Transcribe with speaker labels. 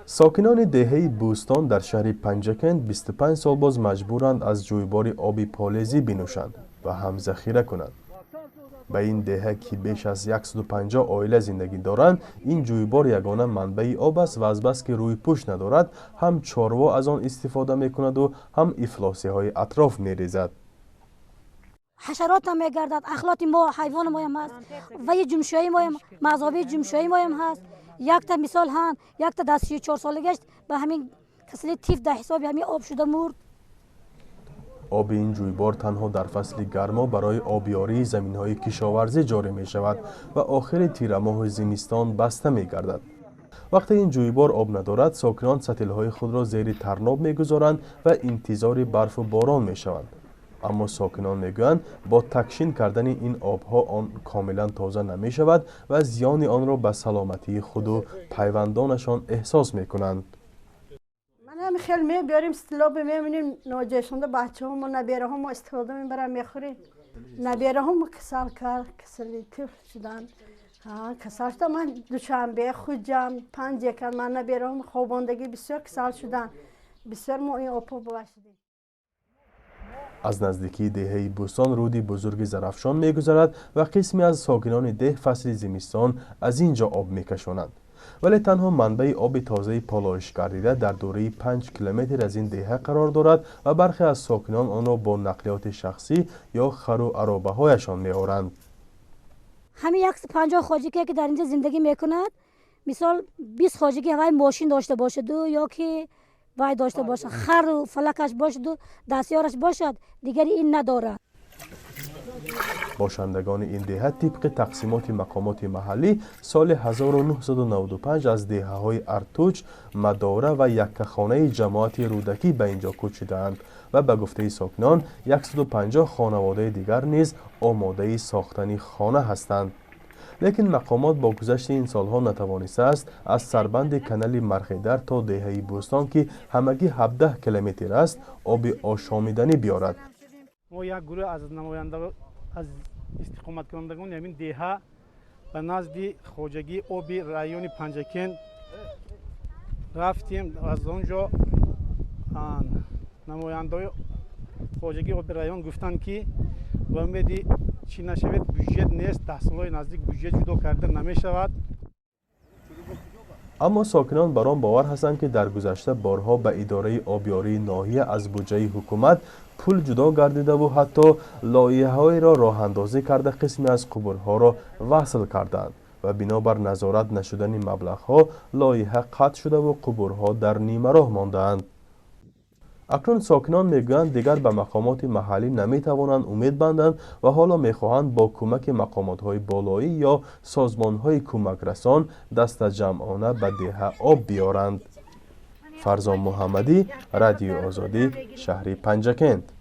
Speaker 1: ساکنان دهه بوستان در شهر پنجکند 25 سال باز مجبورند از جویبار آب پالزی بنوشند و هم ذخیره کنند. به این دهه که بیش از 150 عائله زندگی دارند، این جویبار یگانه منبع آب است و از بس که روی پوش ندارد، هم چاروا از آن استفاده میکند و هم افلاسی های اطراف میریزد.
Speaker 2: حشرات هم میگردد، اخلاط ما حیوان ما هم هست و یه جمشایی ما هم مذهبی جمشایی ما هم هست. یک تا مثال هست، یک تا در 34 سال گشت به همین کسلی تیف در حساب همین آب شده مرد.
Speaker 1: آب این جویبار تنها در فصل گرما برای آبیاری زمین‌های کشاورزی جاری می شود و آخر تیر ماه زمستان بسته می گردد. وقتی این جویبار آب ندارد، ساکنان سطل‌های خود را زیر طرناب می‌گذارند و انتظار برف و باران می‌شوند. اما ساکنان میگویند با تکشین کردن این آبها آن کاملا تازه نمی شود و زیان آن را به سلامتی خود و پیوندانشان احساس می‌کنند.
Speaker 3: من خیلی میبریم استلاب میبینیم نوجشانده بچه هم و نبیره هم استفاده میبرم میخوریم. نبیره هم کسل کرد، کسلی طفل شدن. کسل شدن من دوشنبه خودم 5 کرد من نبیره هم خواباندگی بسیار کسل شدن. بسیار ما این آبا باشدیم.
Speaker 1: از نزدیکی دهه بوستان رودی بزرگ زرافشان میگذرد و قسمی از ساکنان ده فصل زمستان از اینجا آب میکشانند. ولی تنها منبع آب تازه پالایش گردیده در دوره 5 کیلومتر از این دهه قرار دارد و برخی از ساکنان آن را با نقلیات شخصی یا خر و عرابه هایشان می‌آورند.
Speaker 2: همین 150 خواجگی که در اینجا زندگی میکند، مثال 20 خواجگی هوای ماشین داشته باشد یا که وای داشته باشد، خر و فلکش باشد و دستیارش باشد، دیگری این ندارد.
Speaker 1: باشندگان این دهه طبق تقسیمات مقامات محلی سال 1995 از دهه‌های ارتوچ، مداره و یکخانه جماعت رودکی به اینجا کوچیدند و به گفته ساکنان 150 خانواده دیگر نیز آماده ساختن خانه هستند. لیکن مقامات با گذشت این سالها نتوانسته است از سربند کانال مرخیدر تا دهه بوستان که همگی 17 کیلومتر است آب آشامیدنی بیارد.
Speaker 4: ما یک گروه از نمایندگان از استقامت کنندگان همین دهه به نزد خواجگی آب رایون پنجکند رفتیم. از اونجا نمایندگان خواجگی آب رایون گفتند که با امیدی چی نشود بودجه نیست، تحصیلات نزدیک بودجه جدا کرده نمی شود.
Speaker 1: اما ساکنان بر آن باور هستند که در گذشته بارها به اداره آبیاری ناحیه از بودجه حکومت پول جدا گردیده و حتی لایحه‌های را راه اندازی کرده قسمی از قبورها را وصل کردند و بنابر نظارت نشدن مبلغ‌ها لایحه قطع شده و قبورها در نیمه راه مانده‌اند. اکنون ساکنان میگویند دیگر به مقامات محلی نمیتوانند امید بندند و حالا میخواهند با کمک مقامات‌های بالایی یا سازمان‌های کمک رسان دست جمعانه به دهه آب بیارند. فرزان محمدی، رادیو آزادی، شهر پنجکند.